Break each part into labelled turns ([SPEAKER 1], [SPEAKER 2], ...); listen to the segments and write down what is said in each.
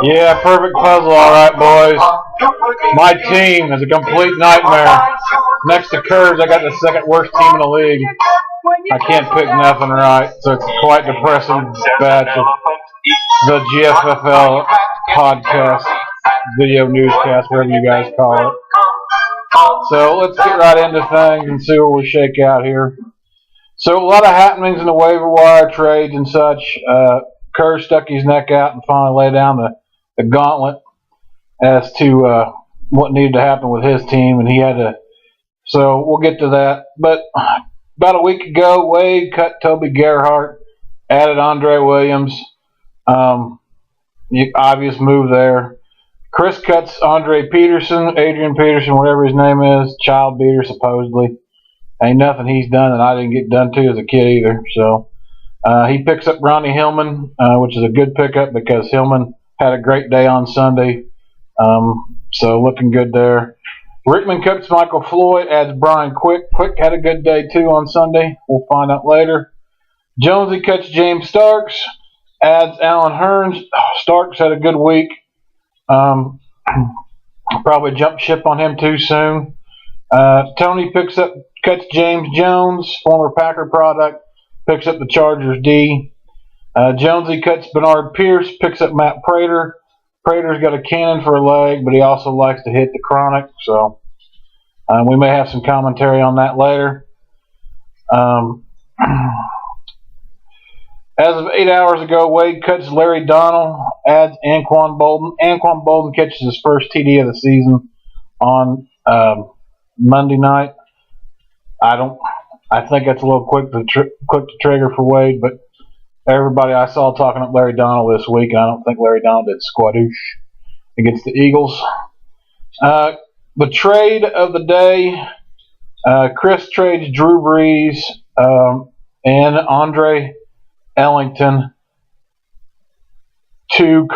[SPEAKER 1] Yeah, perfect puzzle, all right, boys. My team is a complete nightmare. Next to Kurz, I got the second worst team in the league. I can't pick nothing right, so it's quite depressing batch of the Gffl podcast, video newscast, whatever you guys call it. So let's get right into things and see where we shake out here. So a lot of happenings in the waiver wire trades and such. Kerr stuck his neck out and finally laid down the gauntlet as to what needed to happen with his team, and he had to. So we'll get to that. But about a week ago, Wade cut Toby Gerhart, added Andre Williams. Obvious move there. Chris cuts Adrian Peterson, whatever his name is, child beater supposedly. Ain't nothing he's done that I didn't get done to as a kid either. So he picks up Ronnie Hillman, which is a good pickup because Hillman had a great day on Sunday. So looking good there. Rickman cuts Michael Floyd, adds Brian Quick. Quick had a good day too on Sunday. We'll find out later. Jonesy cuts James Starks, adds Alan Hearns. Starks had a good week. Probably jumped ship on him too soon. Tony cuts James Jones, former Packer product, picks up the Chargers D. Jonesy cuts Bernard Pierce, picks up Matt Prater. Prater's got a cannon for a leg, but he also likes to hit the chronic, so we may have some commentary on that later. As of 8 hours ago, Wade cuts Larry Donnell, adds Anquan Bolden. Anquan Bolden catches his first TD of the season on Monday night. I think that's a little quick to trigger for Wade, but everybody I saw talking up Larry Donnell this week, and I don't think Larry Donnell did squadoosh against the Eagles. The trade of the day, Chris trades Drew Brees and Andre Ellington to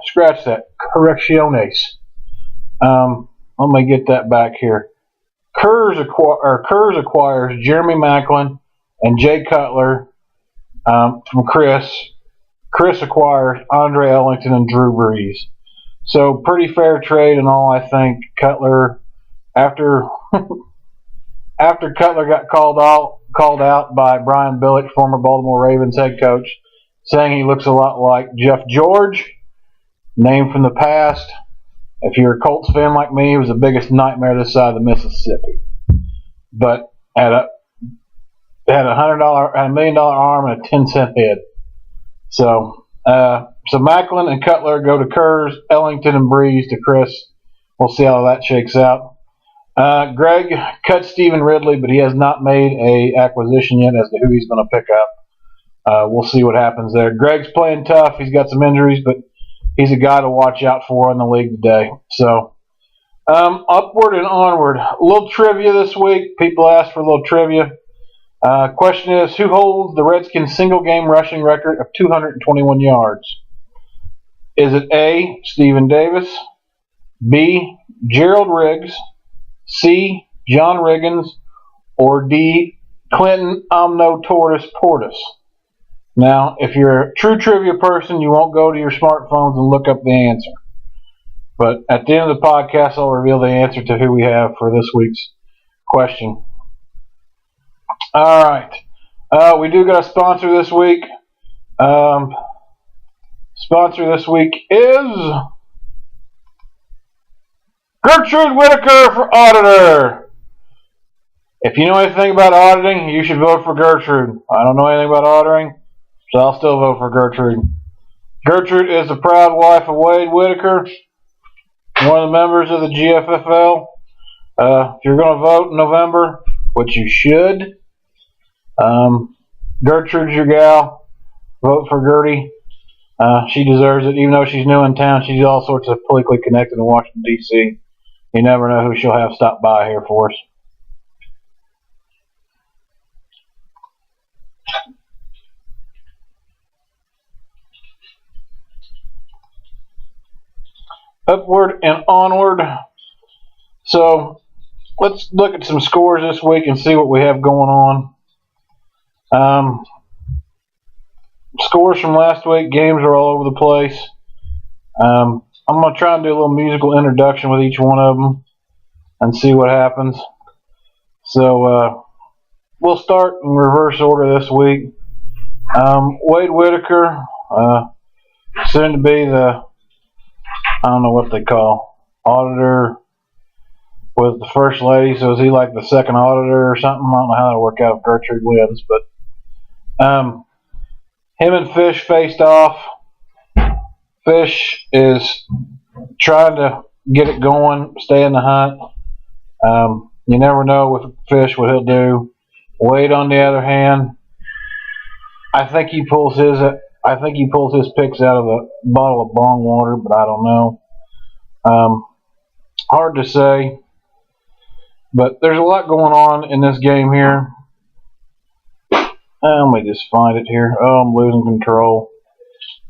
[SPEAKER 1] scratch that, Correcciones. Let me get that back here. Kurz acquires Jeremy Maclin and Jay Cutler from Chris. Chris acquires Andre Ellington and Drew Brees. So pretty fair trade and all, I think. Cutler, after Cutler got called out by Brian Billick, former Baltimore Ravens head coach, saying he looks a lot like Jeff George, name from the past. If you're a Colts fan like me, he was the biggest nightmare this side of the Mississippi. But had a $100 million arm and a 10-cent head. So Macklin and Cutler go to Kurz, Ellington and Brees to Chris. We'll see how that shakes out. Greg cut Stephen Ridley, but he has not made a acquisition yet as to who he's going to pick up. We'll see what happens there. Greg's playing tough. He's got some injuries, but he's a guy to watch out for in the league today. So upward and onward. A little trivia this week. People asked for a little trivia. Question is, who holds the Redskins' single-game rushing record of 221 yards? Is it A, Stephen Davis, B, Gerald Riggs, C, John Riggins, or D, Clinton Omno Tortoise Portis? Now, if you're a true trivia person, you won't go to your smartphones and look up the answer. But at the end of the podcast, I'll reveal the answer to who we have for this week's question. All right. We do got a sponsor this week. Sponsor this week is Gertrude Whitaker for auditor. If you know anything about auditing, you should vote for Gertrude. I don't know anything about auditing, so I'll still vote for Gertrude. Gertrude is the proud wife of Wade Whitaker, one of the members of the Gffl. If you're going to vote in November, which you should, Gertrude's your gal. Vote for Gertie. She deserves it. Even though she's new in town, she's all sorts of politically connected in Washington, D.C. You never know who she'll have stop by here for us. Upward and onward. So let's look at some scores this week and see what we have going on. scores from last week. Games are all over the place. I'm going to try and do a little musical introduction with each one of them and see what happens. So we'll start in reverse order this week. Wade Whitaker, soon to be the, I don't know what they call, auditor with the first lady. So is he like the second auditor or something? I don't know how that'll work out if Gertrude wins, but him and Fish faced off. Fish is trying to get it going, stay in the hunt. You never know with Fish what he'll do. Wade, on the other hand, I think he pulls his picks out of a bottle of bong water, but I don't know. Hard to say, but there's a lot going on in this game here. Let me just find it here. Oh, I'm losing control.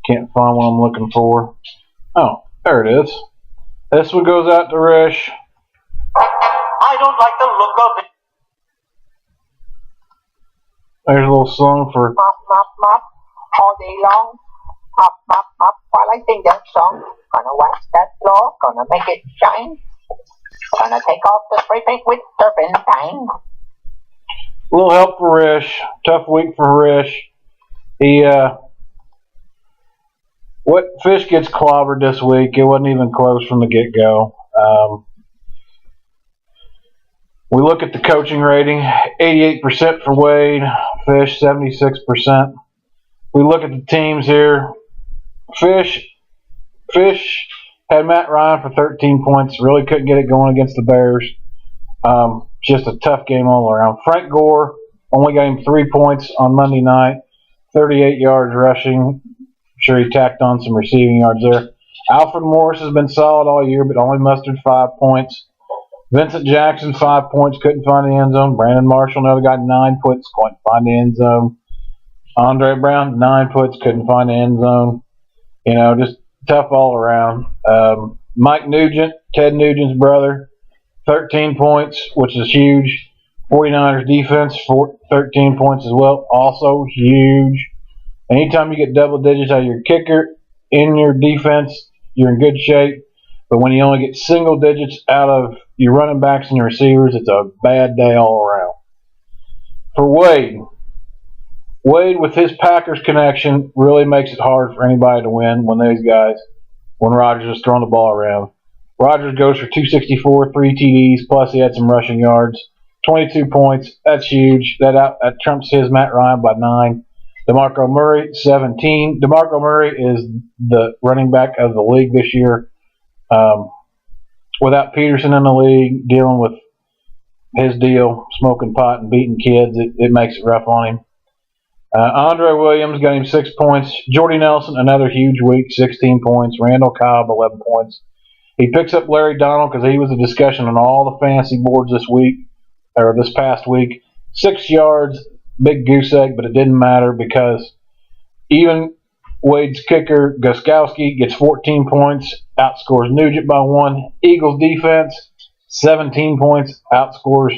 [SPEAKER 1] Can't find what I'm looking for. Oh, there it is. This one goes out to Rish.
[SPEAKER 2] I don't like the look of it.
[SPEAKER 1] There's a little song for
[SPEAKER 2] Mop, mop, mop, all day long. Mop, mop, mop, while I sing that song. Gonna wax that floor, gonna make it shine. Gonna take off the spray paint with turpentine.
[SPEAKER 1] a little help for Rish. Tough week for Rish. What Fish gets clobbered this week. It wasn't even close from the get-go. We look at the coaching rating, 88% for Wade, Fish 76%. We look at the teams here. Fish had Matt Ryan for 13 points. Really couldn't get it going against the Bears. Just a tough game all around. Frank Gore only got him 3 points on Monday night, 38 yards rushing. I'm sure he tacked on some receiving yards there. Alfred Morris has been solid all year, but only mustered 5 points. Vincent Jackson, 5 points, couldn't find the end zone. Brandon Marshall, another guy, 9 points, couldn't find the end zone. Andre Brown, 9 points, couldn't find the end zone. You know, just tough all around. Mike Nugent, Ted Nugent's brother, 13 points, which is huge. 49ers defense, 13 points as well, also huge. Anytime you get double digits out of your kicker in your defense, you're in good shape. But when you only get single digits out of your running backs and your receivers, it's a bad day all around. For Wade with his Packers connection, really makes it hard for anybody to win when Rodgers is throwing the ball around. Rodgers goes for 264, 3 TDs, plus he had some rushing yards. 22 points, that's huge. That trumps his Matt Ryan by 9. DeMarco Murray, 17. DeMarco Murray is the running back of the league this year. Without Peterson in the league, dealing with his deal, smoking pot and beating kids, it makes it rough on him. Andre Williams got him 6 points. Jordy Nelson, another huge week, 16 points. Randall Cobb, 11 points. He picks up Larry Donald because he was a discussion on all the fantasy boards this past week. 6 yards, big goose egg, but it didn't matter because even Wade's kicker, Gofsky, gets 14 points, outscores Nugent by 1. Eagles defense, 17 points, outscores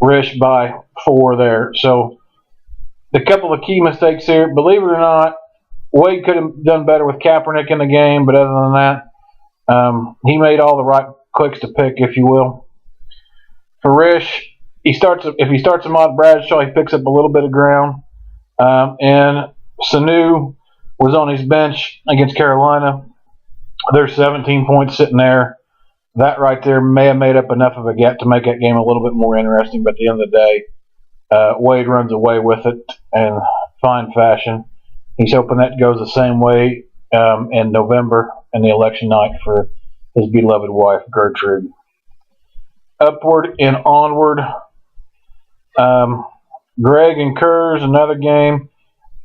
[SPEAKER 1] Rish by 4 there. So the couple of key mistakes here, believe it or not, Wade could have done better with Kaepernick in the game, but other than that, he made all the right clicks to pick, if you will. For Rish, if he starts him on Bradshaw, he picks up a little bit of ground. And Sanu was on his bench against Carolina. There's 17 points sitting there. That right there may have made up enough of a gap to make that game a little bit more interesting, but at the end of the day, Wade runs away with it in fine fashion. He's hoping that goes the same way in November and the election night for his beloved wife, Gertrude. Upward and onward. Greg and Kurz, another game.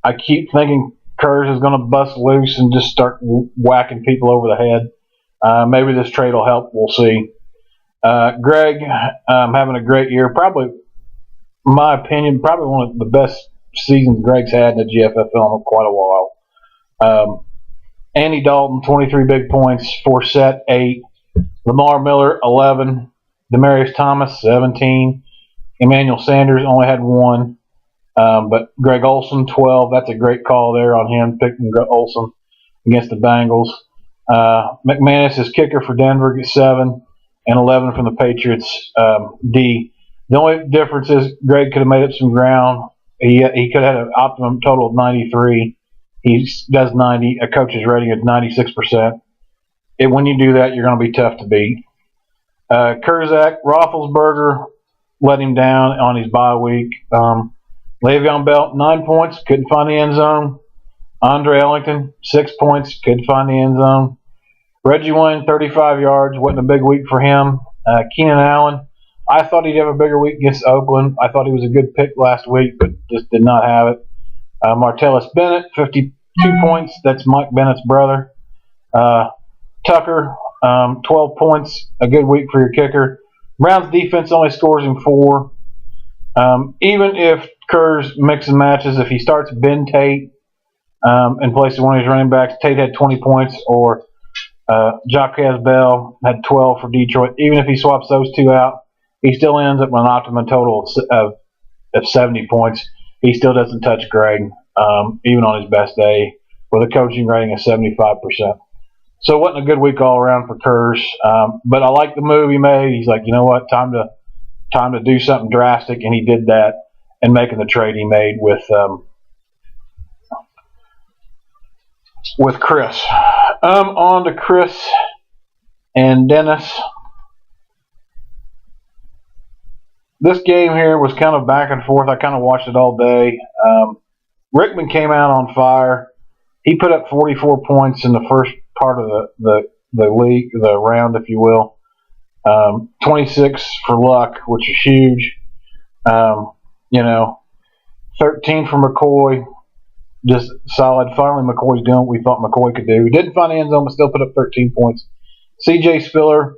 [SPEAKER 1] I keep thinking Kurz is going to bust loose and just start whacking people over the head. Maybe this trade will help. We'll see. Greg having a great year. Probably, in my opinion, probably one of the best seasons Greg's had in the GFL in quite a while. Andy Dalton, 23 big points. Forsett, 8. Lamar Miller, 11. Demaryius Thomas, 17. Emmanuel Sanders only had 1. But Greg Olson, 12. That's a great call there on him, picking Olson against the Bengals. McManus is kicker for Denver, gets 7, and 11 from the Patriots, D. The only difference is Greg could have made up some ground. He could have had an optimum total of 93. He does 90. A coach's rating is 96%. When you do that, you're going to be tough to beat. Kurzak, Roethlisberger let him down on his bye week. Le'Veon Bell, 9 points, couldn't find the end zone. Andre Ellington, 6 points, couldn't find the end zone. Reggie Wayne, 35 yards, wasn't a big week for him. Keenan Allen, I thought he'd have a bigger week against Oakland. I thought he was a good pick last week, but just did not have it. Martellus Bennett, 52 points. That's Mike Bennett's brother. Tucker, 12 points, a good week for your kicker. Browns defense only scores him 4. Even if Kurz mixes and matches, if he starts Ben Tate in place of one of his running backs, Tate had 20 points, or Jaquez Bell had 12 for Detroit. Even if he swaps those two out, he still ends up with an optimum total of 70 points. He still doesn't touch Greg, even on his best day, with a coaching rating of 75%. So it wasn't a good week all around for Kurz. But I like the move he made. He's like, you know what, time to do something drastic, and he did that, and making the trade he made with Chris. On to Chris and Dennis. This game here was kind of back and forth. I kind of watched it all day. Rickman came out on fire. He put up 44 points in the first part of the league, the round, if you will. 26 for Luck, which is huge. 13 for McCoy, just solid. Finally, McCoy's doing what we thought McCoy could do. He didn't find the end zone, but still put up 13 points. C.J. Spiller,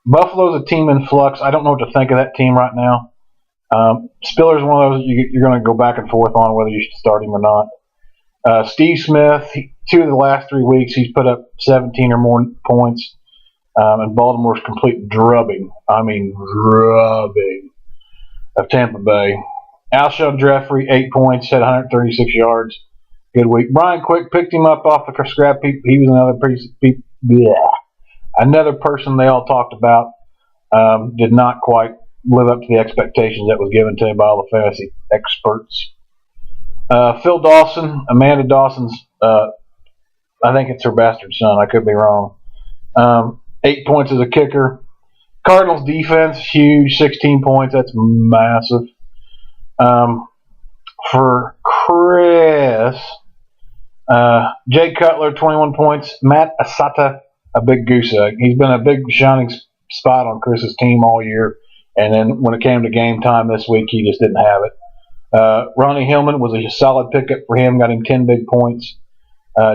[SPEAKER 1] Buffalo's a team in flux. I don't know what to think of that team right now. Spiller's one of those you're going to go back and forth on whether you should start him or not. Steve Smith, 2 of the last 3 weeks, he's put up 17 or more points. And Baltimore's complete drubbing. I mean, drubbing of Tampa Bay. Alshon Jeffrey, 8 points, had 136 yards. Good week. Brian Quick picked him up off the scrap heap. He was another person they all talked about. Did not quite live up to the expectations that was given to him by all the fantasy experts. Phil Dawson, Amanda Dawson's, I think it's her bastard son. I could be wrong. 8 points as a kicker. Cardinals defense, huge, 16 points. That's massive. For Chris, Jay Cutler, 21 points. Matt Asata, a big goose egg. He's been a big shining spot on Chris's team all year. And then when it came to game time this week, he just didn't have it. Ronnie Hillman was a solid pickup for him, got him 10 big points.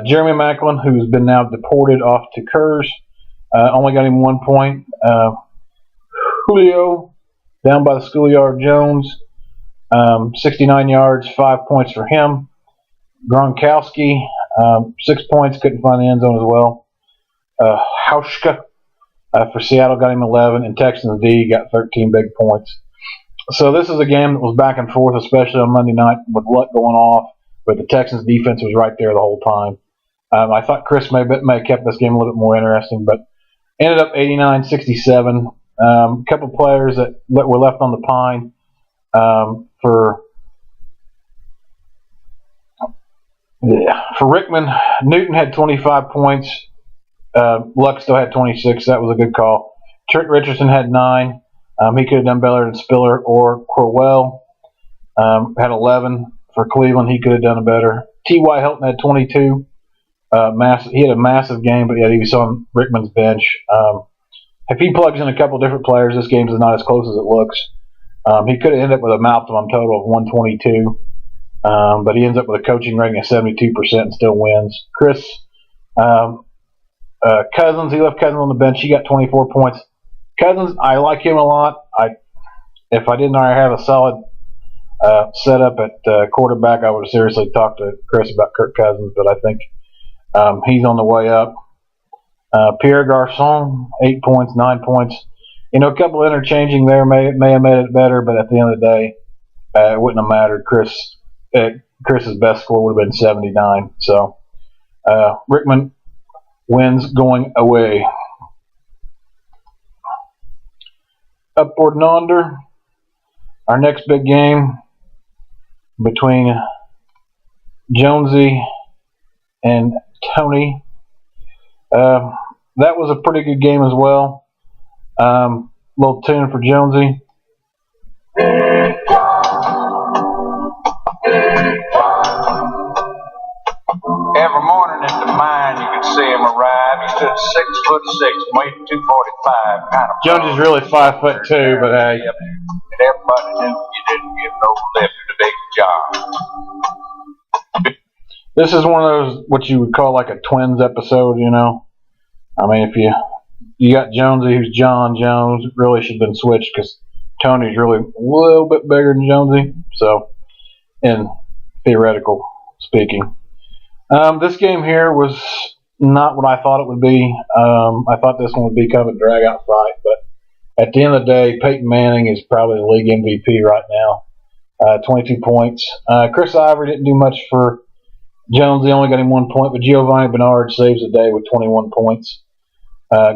[SPEAKER 1] Jeremy Macklin, who's been now deported off to Kurz, only got him 1 point. Julio, down by the schoolyard Jones, 69 yards, 5 points for him. Gronkowski, 6 points, couldn't find the end zone as well. Hauschka for Seattle got him 11, and Texans D got 13 big points. So this is a game that was back and forth, especially on Monday night with Luck going off, but the Texans defense was right there the whole time. I thought Chris may have kept this game a little bit more interesting, but ended up 89-67. A couple players that were left on the pine for Rickman. Newton had 25 points. Luck still had 26. That was a good call. Trent Richardson had 9. He could have done better than Spiller or Corwell. Had 11 for Cleveland. He could have done better. T.Y. Hilton had 22. He had a massive game, but yet he was on Rickman's bench. If he plugs in a couple different players, this game is not as close as it looks. He could have ended up with a optimum total of 122, but he ends up with a coaching rating of 72% and still wins. Chris Cousins, he left Cousins on the bench. He got 24 points. Cousins, I like him a lot. If I didn't already have a solid setup at quarterback, I would have seriously talked to Chris about Kirk Cousins, but I think he's on the way up. Pierre Garçon, 8 points, 9 points. A couple of interchanging there may have made it better, but at the end of the day, it wouldn't have mattered. Chris's best score would have been 79. So Rickman wins going away. Upward and under. Our next big game between Jonesy and Tony. That was a pretty good game as well. Little tune for Jonesy.
[SPEAKER 3] Every morning at the mine, you could see him arrive. He stood 6'6", weighed 245. Kind of
[SPEAKER 1] Jonesy's really 5'2", but hey.
[SPEAKER 3] And everybody knew you didn't give no lip to the big job.
[SPEAKER 1] This is one of those what you would call like a twins episode, you know. I mean, if you got Jonesy, who's John Jones, it really should have been switched because Tony's really a little bit bigger than Jonesy. So, in theoretical speaking. This game here was not what I thought it would be. I thought this one would be kind of a drag-out fight, but at the end of the day, Peyton Manning is probably the league MVP right now. 22 points. Chris Ivory didn't do much for Jones. He only got him 1 point, but Giovanni Bernard saves the day with 21 points.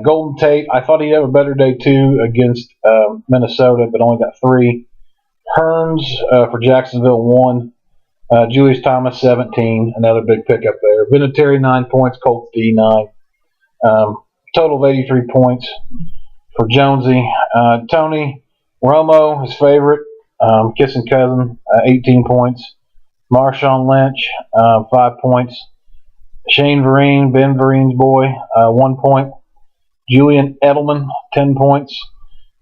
[SPEAKER 1] Golden Tate, I thought he'd have a better day too against Minnesota, but only got 3. Hearns for Jacksonville 1. Julius Thomas 17, another big pickup there. Vinatieri 9 points, Colts D 9. Total of 83 points for Jonesy. Tony Romo, his favorite, kissing cousin, 18 points. Marshawn Lynch, 5 points. Shane Vereen, Ben Vereen's boy, 1 point. Julian Edelman, 10 points.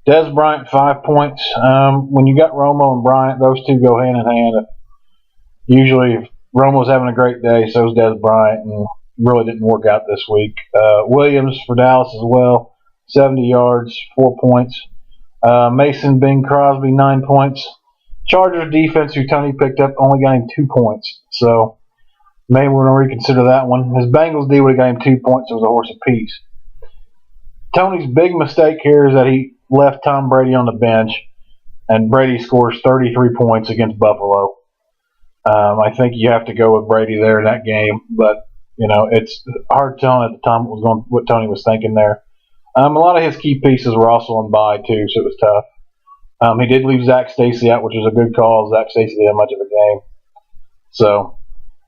[SPEAKER 1] Des Bryant, 5 points. When you got Romo and Bryant, those two go hand in hand. Usually, if Romo's having a great day, so is Des Bryant, and really didn't work out this week. Williams for Dallas as well, 70 yards, 4 points. Mason Bing Crosby, 9 points. Chargers defense, who Tony picked up, only got him 2 points. So maybe we're going to reconsider that one. His Bengals D would have got him 2 points. It was a horse apiece. Tony's big mistake here is that he left Tom Brady on the bench, and Brady scores 33 points against Buffalo. I think you have to go with Brady there in that game, but you know it's hard telling at the time what Tony was thinking there. A lot of his key pieces were also on bye too, so it was tough. He did leave Zach Stacy out, which was a good call. Zach Stacy didn't have much of a game, so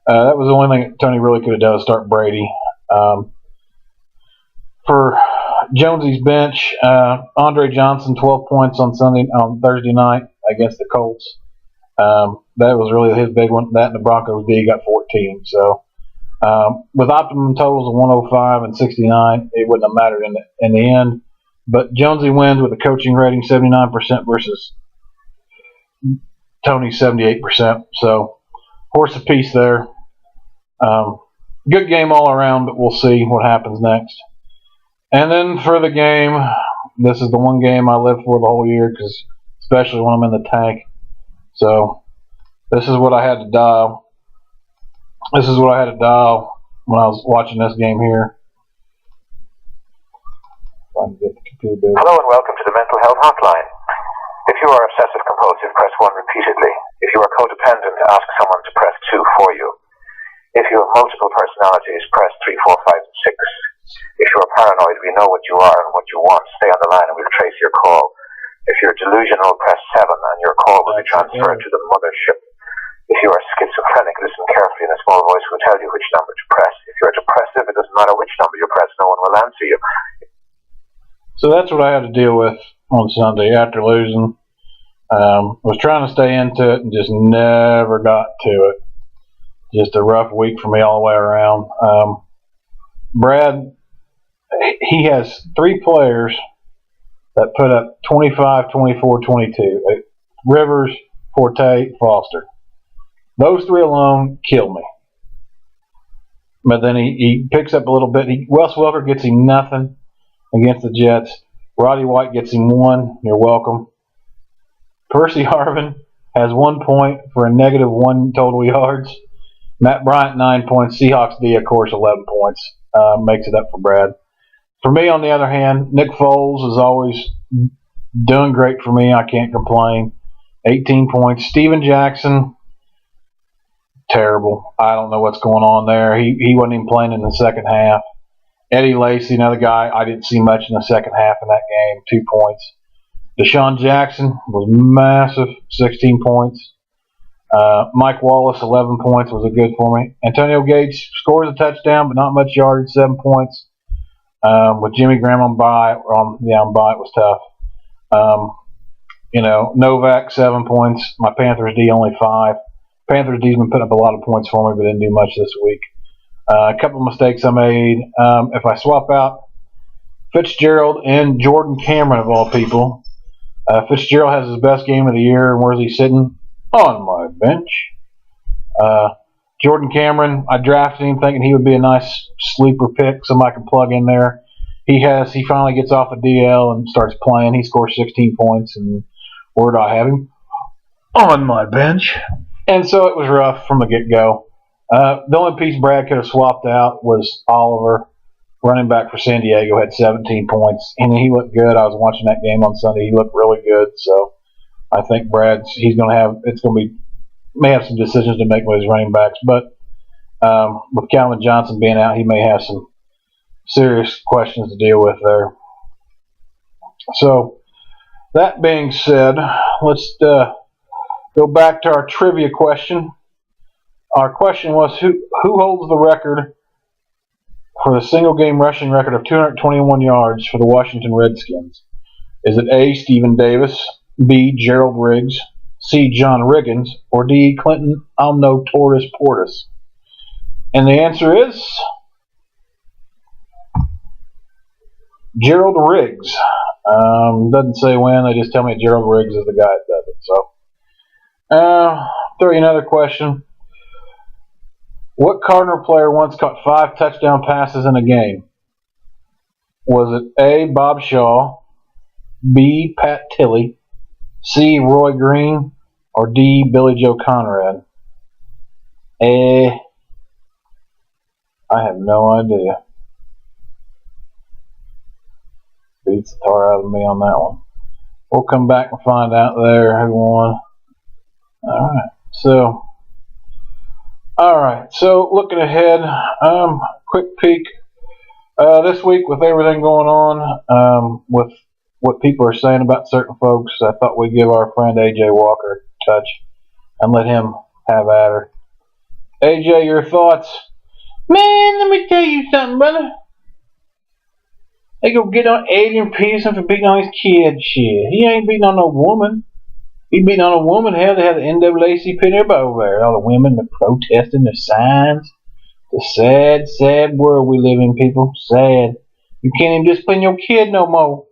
[SPEAKER 1] that was the only thing that Tony really could have done, start Brady. For Jonesy's bench, Andre Johnson, 12 points on Thursday night against the Colts. That was really his big one. That and the Broncos D got 14. So with optimum totals of 105 and 69, it wouldn't have mattered in the end. But Jonesy wins with a coaching rating 79% versus Tony's 78%. So horse apiece there. Good game all around, but we'll see what happens next. And then for the game, this is the one game I live for the whole year, because especially when I'm in the tank. So this is what I had to dial. This is what I had to dial when I was watching this game here. If I can get the computer.
[SPEAKER 4] Hello and welcome to the Mental Health Hotline. If you are obsessive compulsive, press 1 repeatedly. If you are codependent, ask someone to press 2 for you. If you have multiple personalities, press 3, 4, 5, and 6. If you are paranoid, we know what you are and what you want. Stay on the line and we'll trace your call. If you're delusional, press 7 and your call will be transferred to the mothership. If you are schizophrenic, listen carefully and a small voice will tell you which number to press. If you're depressive, it doesn't matter which number you press, no one will answer you.
[SPEAKER 1] So that's what I had to deal with on Sunday after losing. Was trying to stay into it and just never got to it. Just a rough week for me all the way around. Brad, he has 3 players that put up 25, 24, 22. Rivers, Forte, Foster. Those 3 alone kill me. But then he picks up a little bit. Wes Welker gets him nothing against the Jets. Roddy White gets him 1. You're welcome. Percy Harvin has 1 point for a -1 total yards. Matt Bryant, 9 points. Seahawks D, of course, 11 points. Makes it up for Brad. For me, on the other hand, Nick Foles is always doing great for me. I can't complain. 18 points. Steven Jackson, terrible. I don't know what's going on there. He wasn't even playing in the second half. Eddie Lacy, another guy, I didn't see much in the second half in that game, 2 points. Deshaun Jackson was massive, 16 points. Mike Wallace, 11 points, was a good for me. Antonio Gates scores a touchdown, but not much yardage, 7 points. With Jimmy Graham on bye, it was tough. Novak, 7 points. My Panthers D only 5. Panthers D's been putting up a lot of points for me, but didn't do much this week. A couple of mistakes I made. If I swap out Fitzgerald and Jordan Cameron, of all people, Fitzgerald has his best game of the year, and where's he sitting? On my bench. Jordan Cameron, I drafted him thinking he would be a nice sleeper pick, somebody can plug in there. He finally gets off the DL and starts playing. He scores 16 points, and where do I have him? On my bench. And so it was rough from the get-go. The only piece Brad could have swapped out was Oliver, running back for San Diego, had 17 points. And he looked good. I was watching that game on Sunday. He looked really good. So I think may have some decisions to make with his running backs. But with Calvin Johnson being out, he may have some serious questions to deal with there. So that being said, let's go back to our trivia question. Our question was, who holds the record for the single game rushing record of 221 yards for the Washington Redskins? Is it A, Stephen Davis, B, Gerald Riggs, C, John Riggins, or D, Clinton Alno Torres Portis? And the answer is Gerald Riggs. Doesn't say when, they just tell me Gerald Riggs is the guy that does it. So, throw you another question. What Cardinal player once caught 5 touchdown passes in a game? Was it A, Bob Shaw, B, Pat Tilley, C, Roy Green, or D, Billy Joe Conrad? I have no idea. Beats the tar out of me on that one. We'll come back and find out there who won. Alright, so looking ahead, quick peek. This week with everything going on, with what people are saying about certain folks, I thought we'd give our friend AJ Walker a touch and let him have at her. AJ, your thoughts? Man, let me tell you something, brother. They go get on Adrian Peterson for beating on his kid. Shit, he ain't beating on no woman. He beating on a woman. Hell, they had the NAACP and everybody over there. All the women, the protesting, the signs. The sad, sad world we live in, people. Sad. You can't even discipline your kid no more.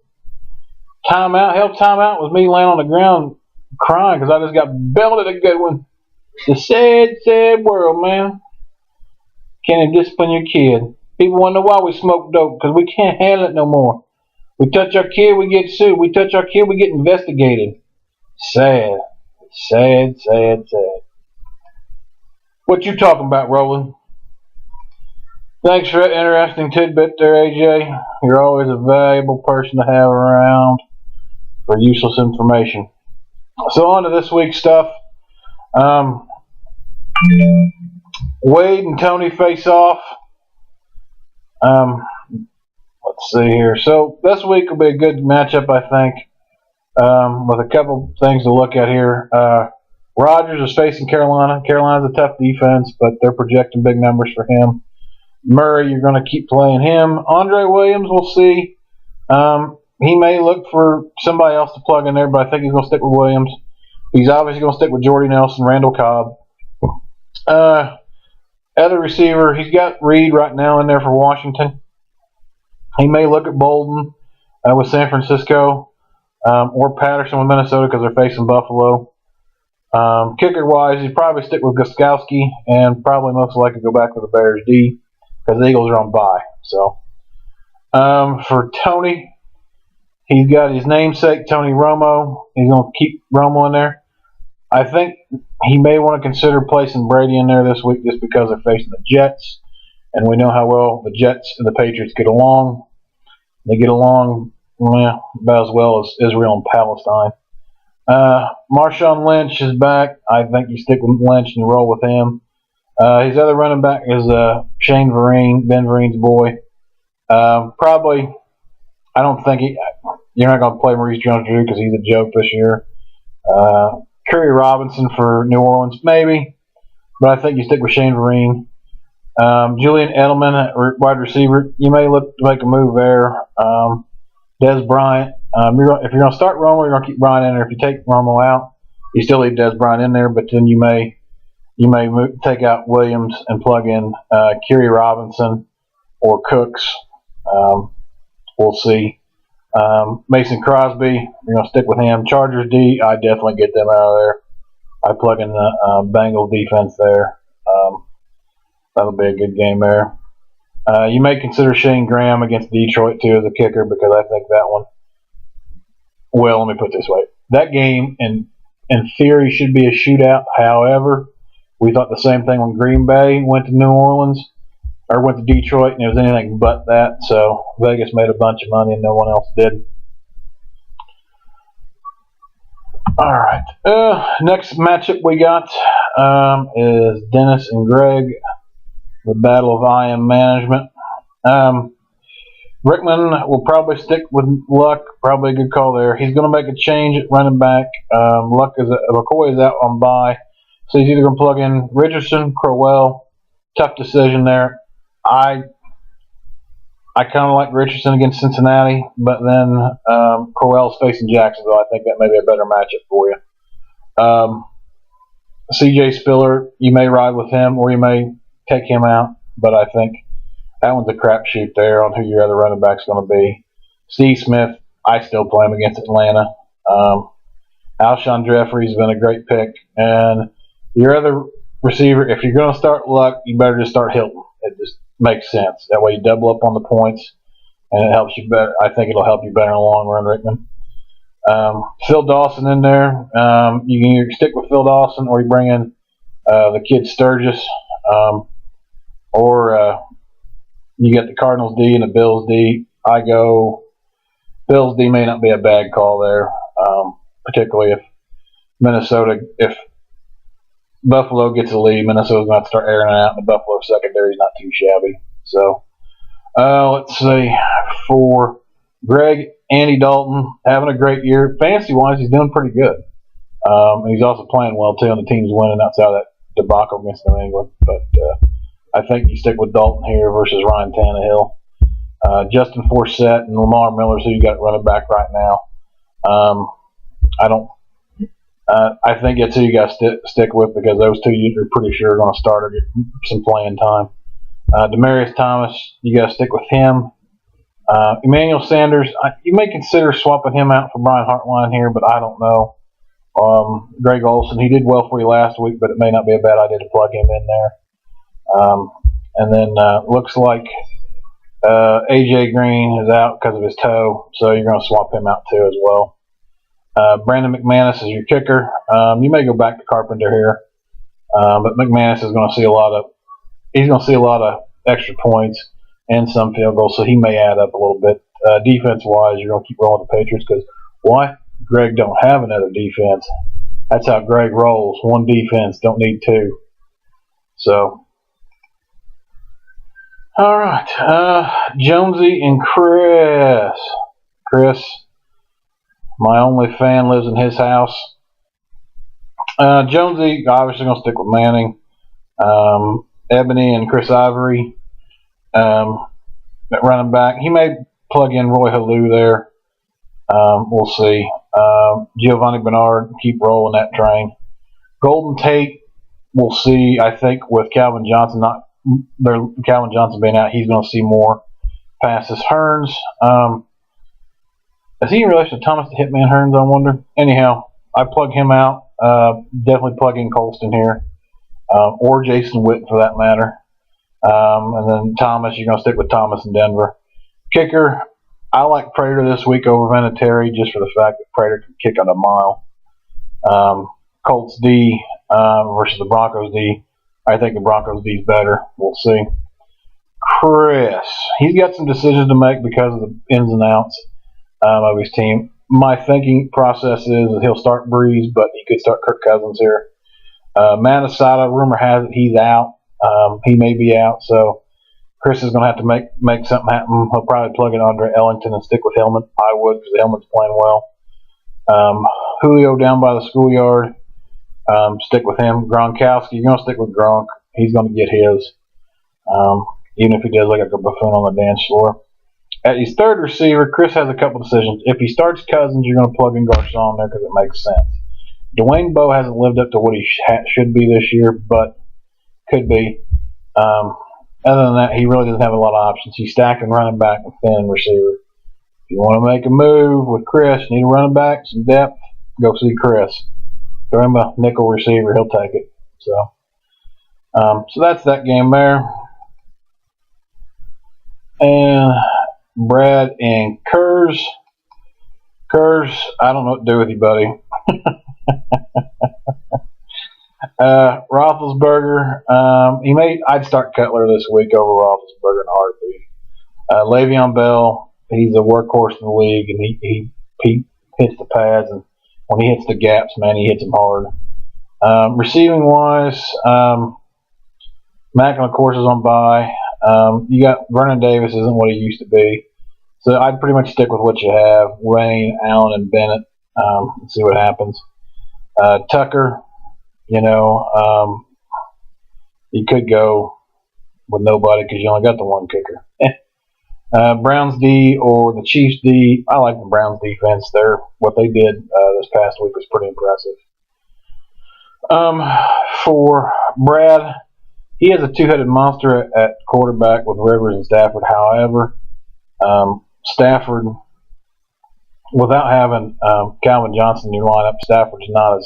[SPEAKER 1] Timeout. Hell, timeout was me laying on the ground crying because I just got belted a good one. The sad, sad world, man. Can't even discipline your kid. People wonder why we smoke dope, because we can't handle it no more. We touch our kid, we get sued. We touch our kid, we get investigated. Sad. Sad, sad, sad. What you talking about, Roland? Thanks for that interesting tidbit there, AJ. You're always a valuable person to have around for useless information. So on to this week's stuff. Wade and Tony face off. Let's see here. So this week will be a good matchup, I think, with a couple things to look at here. Rodgers is facing Carolina. Carolina's a tough defense, but they're projecting big numbers for him. Murray, you're going to keep playing him. Andre Williams, we'll see. He may look for somebody else to plug in there, but I think he's going to stick with Williams. He's obviously going to stick with Jordy Nelson, Randall Cobb. Other receiver, he's got Reed right now in there for Washington. He may look at Bolden with San Francisco, or Patterson with Minnesota because they're facing Buffalo. Kicker-wise, he'd probably stick with Gostkowski and probably most likely go back with the Bears D because the Eagles are on bye. So, for Tony, he's got his namesake, Tony Romo. He's going to keep Romo in there. I think he may want to consider placing Brady in there this week just because they're facing the Jets. And we know how well the Jets and the Patriots get along. They get along about as well as Israel and Palestine. Marshawn Lynch is back. I think you stick with Lynch and roll with him. His other running back is Shane Vereen, Ben Vereen's boy. Probably, I don't think you're not going to play Maurice Jones-Drew because he's a joke this year. Curry Robinson for New Orleans, maybe, but I think you stick with Shane Vereen. Julian Edelman, wide receiver, you may look to make a move there. Des Bryant, if you're going to start Romo, you're going to keep Bryant in there. If you take Romo out, you still leave Des Bryant in there, but then you may take out Williams and plug in Kerry Robinson or Cooks. We'll see. Mason Crosby, you're going to stick with him. Chargers D, I definitely get them out of there. I plug in the Bengals defense there. That'll be a good game there. You may consider Shane Graham against Detroit too as a kicker because I think that one. Well, let me put it this way: that game in theory should be a shootout. However, we thought the same thing when Green Bay went to New Orleans or went to Detroit, and it was anything but that. So Vegas made a bunch of money, and no one else did. All right. Next matchup we got is Dennis and Greg. The battle of IM management. Rickman will probably stick with Luck. Probably a good call there. He's going to make a change at running back. McCoy is out on bye, so he's either going to plug in Richardson, Crowell. Tough decision there. I kind of like Richardson against Cincinnati, but then Crowell's facing Jacksonville. I think that may be a better matchup for you. C.J. Spiller, you may ride with him, or you may take him out, but I think that one's a crapshoot there on who your other running back's going to be. Steve Smith, I still play him against Atlanta. Alshon Jeffrey's been a great pick, and your other receiver, if you're going to start Luck, you better just start Hilton. It just makes sense. That way you double up on the points, and it helps you better. I think it'll help you better in the long run, Rickman. Phil Dawson in there. You can either stick with Phil Dawson, or you bring in the kid Sturgis. Or you get the Cardinals D and the Bills D. I go Bills D may not be a bad call there, particularly if Buffalo gets a lead, Minnesota's going to start airing it out, and the Buffalo secondary is not too shabby. So let's see. For Greg, Andy Dalton having a great year. Fantasy-wise, he's doing pretty good. He's also playing well, too, and the team's winning outside of that debacle against New England. But I think you stick with Dalton here versus Ryan Tannehill. Justin Forsett and Lamar Miller, so you got running back right now. I think that's who you got to stick with because those two you're pretty sure are going to start or get some playing time. Demaryius Thomas, you got to stick with him. Emmanuel Sanders, you may consider swapping him out for Brian Hartline here, but I don't know. Greg Olsen, he did well for you last week, but it may not be a bad idea to plug him in there. And then looks like AJ Green is out because of his toe, so you're going to swap him out too as well. Brandon McManus is your kicker. You may go back to Carpenter here, but McManus is going to see a lot of extra points and some field goals, so he may add up a little bit. Defense-wise, you're going to keep rolling the Patriots because why? Greg don't have another defense. That's how Greg rolls. One defense, don't need two. So, all right. Jonesy and Chris. Chris, my only fan, lives in his house. Jonesy, obviously going to stick with Manning. Ebony and Chris Ivory at running back. He may plug in Roy Halou there. We'll see. Giovanni Bernard, keep rolling that train. Golden Tate, we'll see. I think with Calvin Johnson being out, he's going to see more passes. Hearns, is he in relation to Thomas the Hitman Hearns, I wonder? Anyhow, I plug him out. Definitely plug in Colston here. Or Jason Witten for that matter. And then Thomas, you're going to stick with Thomas in Denver. Kicker, I like Prater this week over Vinatieri just for the fact that Prater can kick on a mile. Colts D versus the Broncos D. I think the Broncos D is better. We'll see. Chris, he's got some decisions to make because of the ins and outs of his team. My thinking process is he'll start Breeze, but he could start Kirk Cousins here. Matt Asada, rumor has it he's out. He may be out, so Chris is going to have to make something happen. He'll probably plug in Andre Ellington and stick with Hillman. I would, because Hillman's playing well. Julio down by the schoolyard. Stick with him. Gronkowski, you're going to stick with Gronk. He's going to get his. Even if he does look like a buffoon on the dance floor. At his third receiver, Chris has a couple decisions. If he starts Cousins, you're going to plug in Garcon there because it makes sense. Dwayne Bowe hasn't lived up to what he should be this year, but could be. Other than that, he really doesn't have a lot of options. He's stacking running back and thin receiver. If you want to make a move with Chris, need a running back, some depth, go see Chris. Throw him a nickel receiver, he'll take it. So that's that game there. And Brad and Kurz. Kurz, I don't know what to do with you, buddy. Roethlisberger, I'd start Cutler this week over Roethlisberger in a heartbeat. Le'Veon Bell, he's a workhorse in the league, and he hits the pads, and when he hits the gaps, man, he hits them hard. Receiving wise, Macklin, of course, is on bye. You got Vernon Davis isn't what he used to be, so I'd pretty much stick with what you have: Wayne, Allen, and Bennett. And see what happens. Tucker, you could go with nobody because you only got the one kicker. Browns D or the Chiefs D. I like the Browns defense. What they did this past week was pretty impressive. For Brad, he has a two-headed monster at quarterback with Rivers and Stafford. However, Stafford, without having Calvin Johnson in your lineup, Stafford's not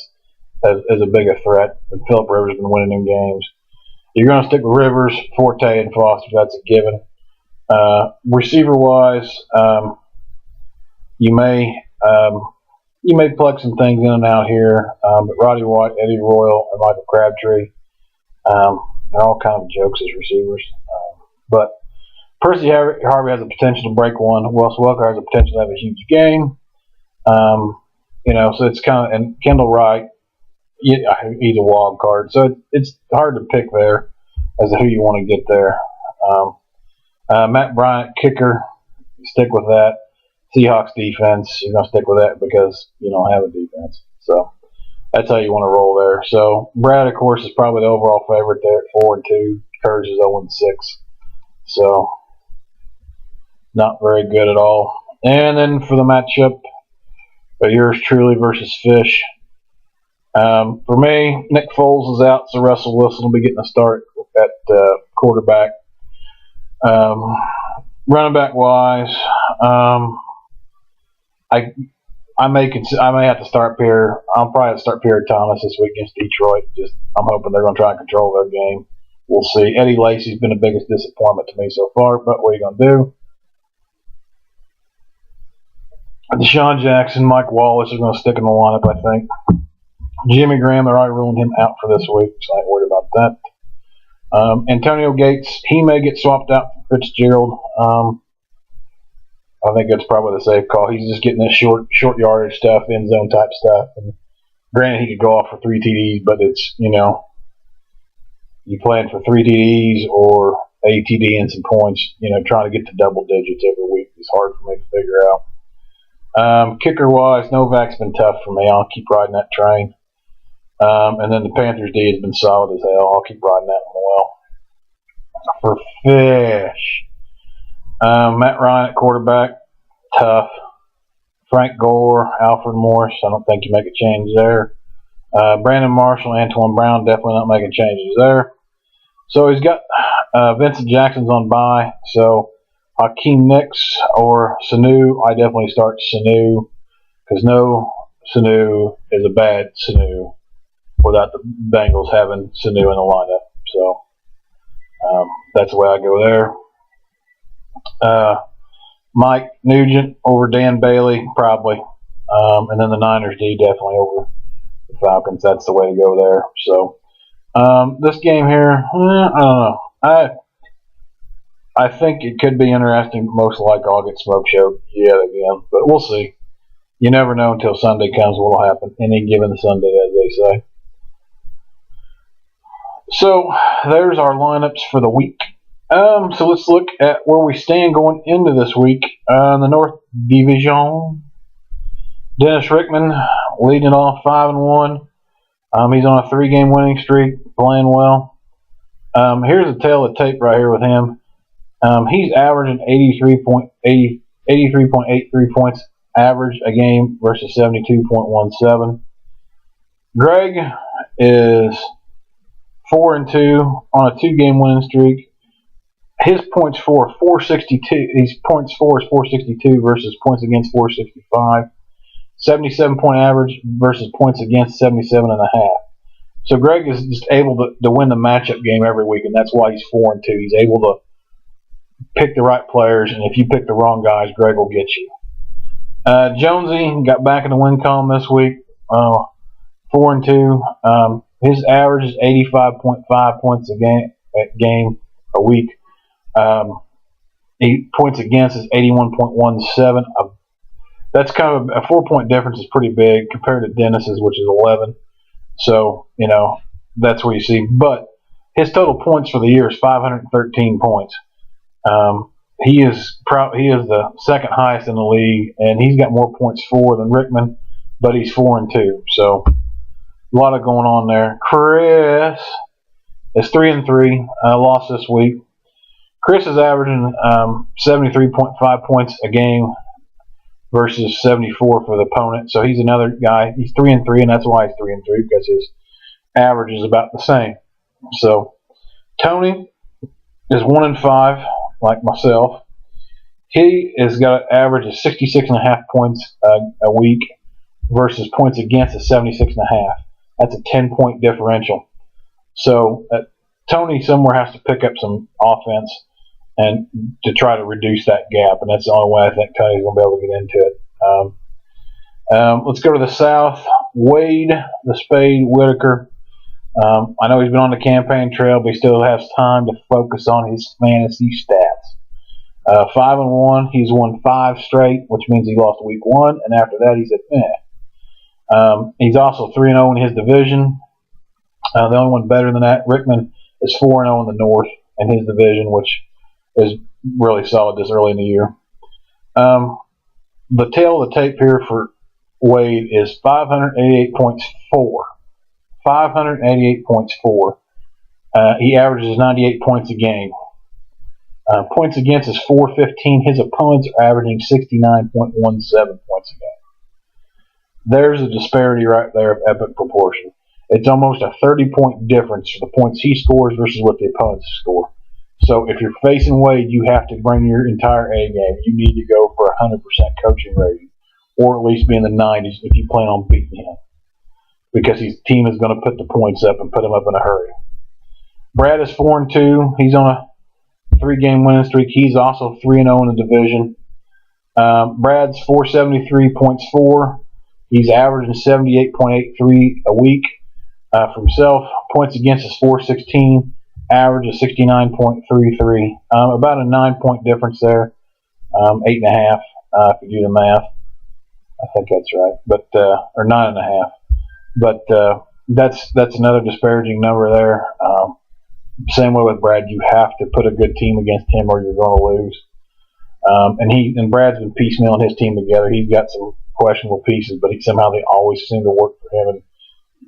[SPEAKER 1] as a big a threat. And Phillip Rivers has been winning them games. You're going to stick with Rivers, Forte, and Foster. That's a given. Receiver-wise, you may plug some things in and out here. But Roddy White, Eddie Royal, and Michael Crabtree, they're all kind of jokes as receivers. But Percy Harvey has the potential to break one. Wes Welker has the potential to have a huge game. So it's kind of, and Kendall Wright, he's a wild card. So it's hard to pick there as to who you want to get there. Matt Bryant, kicker, stick with that. Seahawks defense, you're going to stick with that because you don't have a defense. So that's how you want to roll there. So Brad, of course, is probably the overall favorite there at 4-2. Kurz is 0-6. So not very good at all. And then for the matchup, yours truly versus Fish. For me, Nick Foles is out, so Russell Wilson will be getting a start at quarterback. Running back wise, I may have to start Pierre. I'll probably have to start Pierre Thomas this week against Detroit. I'm hoping they're going to try and control their game. We'll see. Eddie Lacy's been the biggest disappointment to me so far, but what are you going to do? Deshaun Jackson, Mike Wallace are going to stick in the lineup, I think. Jimmy Graham, they're already ruling him out for this week, so I ain't worried about that. Antonio Gates, he may get swapped out for Fitzgerald. I think that's probably the safe call. He's just getting this short yardage stuff, end zone type stuff. And granted, he could go off for 3 TDs, but it's, you playing for 3 TDs or a TD and some points, trying to get to double digits every week is hard for me to figure out. Kicker-wise, Novak's been tough for me. I'll keep riding that train. And then the Panthers D has been solid as hell. I'll keep riding that one well. For Fish, Matt Ryan at quarterback, tough. Frank Gore, Alfred Morris, I don't think you make a change there. Brandon Marshall, Antoine Brown, definitely not making changes there. So he's got Vincent Jackson's on bye. So Hakeem Nicks or Sanu, I definitely start Sanu because no Sanu is a bad Sanu without the Bengals having Sanu in the lineup. So that's the way I go there. Mike Nugent over Dan Bailey, probably. And then the Niners D definitely over the Falcons. That's the way to go there. So this game here, I don't know. I think it could be interesting. Most likely I'll get smoke show yet again, but we'll see. you never know until Sunday comes what will happen. Any given Sunday, as they say. So there's our lineups for the week. So let's look at where we stand going into this week. In the North Division, Dennis Rickman leading it off 5-1. He's on a 3-game winning streak, playing well. Here's a tale of tape right here with him. He's averaging 83.83 points average a game versus 72.17. Greg is 4-2 on a 2-game winning streak. His points for 462. His points for is 462 versus points against 465. 77-point average versus points against 77.5. So Greg is just able to win the matchup game every week, and that's why he's 4-2. He's able to pick the right players, and if you pick the wrong guys, Greg will get you. Jonesy got back in the win column this week, 4-2. His average is 85.5 points a game a week. Points against is 81.17. That's kind of a 4-point difference is pretty big compared to Dennis's, which is 11. So, that's where you see. But his total points for the year is 513 points. He is the second highest in the league, and he's got more points for than Rickman, but he's 4-2. So a lot of going on there. Chris is 3-3. Lost this week. Chris is averaging 73.5 points a game versus 74 for the opponent. So he's another guy. He's 3-3, and that's why he's 3-3, because his average is about the same. So Tony is 1-5, like myself. He has got an average of 66.5 points a week versus points against is 76.5. That's a 10-point differential. So Tony somewhere has to pick up some offense and to try to reduce that gap, and that's the only way I think Tony's going to be able to get into it. Let's go to the South. Wade, the Spade, Whitaker. I know he's been on the campaign trail, but he still has time to focus on his fantasy stats. 5-1, he's won 5 straight, which means he lost week 1, and after that he's at he's also 3-0 in his division. The only one better than that, Rickman, is 4-0 in the North in his division, which is really solid this early in the year. The tail of the tape here for Wade is 588.4. 588.4. He averages 98 points a game. Points against is 415. His opponents are averaging 69.17 points a game. There's a disparity right there of epic proportion. It's almost a 30-point difference for the points he scores versus what the opponents score. So if you're facing Wade, you have to bring your entire A game. You need to go for 100% coaching rating, or at least be in the 90s if you plan on beating him, because his team is going to put the points up and put him up in a hurry. Brad is 4-2. He's on a 3-game winning streak. He's also 3-0 in the division. Brad's 473.4. He's averaging 78.83 a week for himself. Points against is 416. Average is 69.33. About a 9-point difference there. 8.5 if you do the math. I think that's right. But or 9.5. But that's another disparaging number there. Same way with Brad, you have to put a good team against him or you're going to lose. And Brad's been piecemealing his team together. He's got some questionable pieces, but somehow they always seem to work for him, and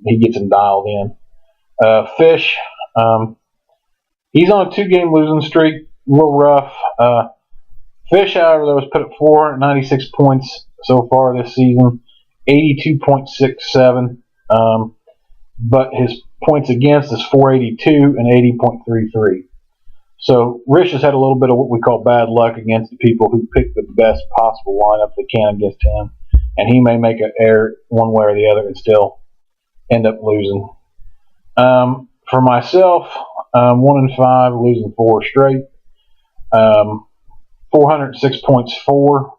[SPEAKER 1] he gets them dialed in. Fish, he's on a 2-game losing streak, a little rough. Fish, however, though, has put up 496 points so far this season, 82.67. But his points against is 482 and 80.33. So Rich has had a little bit of what we call bad luck against the people who pick the best possible lineup they can against him, and he may make an error one way or the other and still end up losing. For myself, 1-5, losing 4 straight. 406 points for.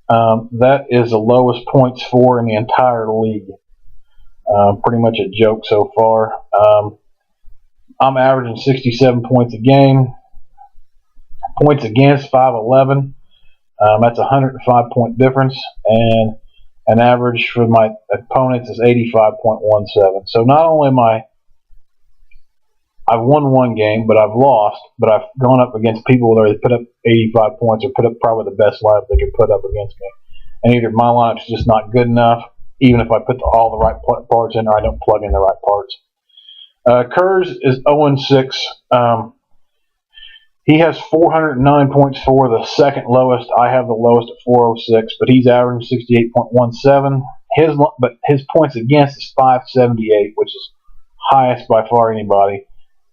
[SPEAKER 1] That is the lowest points for in the entire league. Pretty much a joke so far. I'm averaging 67 points a game. Points against, 511. That's a 105-point difference. And and average for my opponents is 85.17. So not only I've won one game, but I've lost, but I've gone up against people that already put up 85 points or put up probably the best lineup they could put up against me. And either my lineup's just not good enough, even if I put all the right parts in, or I don't plug in the right parts. Kurz is 0-6. He has 409 points for the second lowest. I have the lowest at 406, but he's averaging 68.17. His points against is 578, which is highest by far anybody,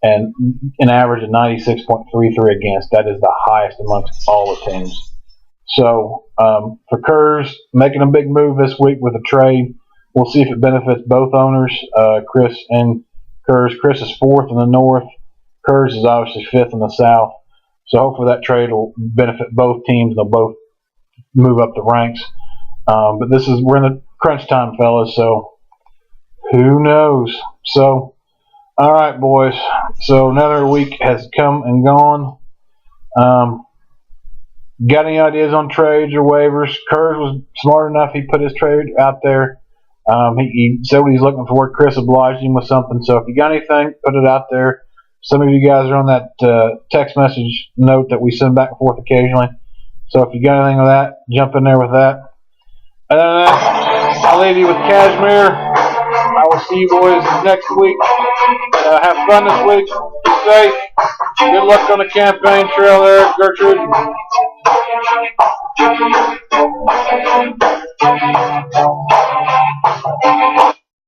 [SPEAKER 1] and an average of 96.33 against. That is the highest amongst all the teams. So for Kurz, making a big move this week with a trade. We'll see if it benefits both owners, Chris and Kurz. Chris is 4th in the North. Kurz is obviously 5th in the South. So hopefully that trade will benefit both teams. They'll both move up the ranks. But we're in the crunch time, fellas. So who knows? So all right, boys. So another week has come and gone. Got any ideas on trades or waivers? Kurz was smart enough. He put his trade out there. He said what he's looking for. Chris obliged him with something. So if you got anything, put it out there. Some of you guys are on that text message note that we send back and forth occasionally. So if you got anything with that, jump in there with that. Other than that, I'll leave you with Cashmere. I will see you boys next week. Have fun this week. Be safe. Good luck on the campaign trail there, Gertrude.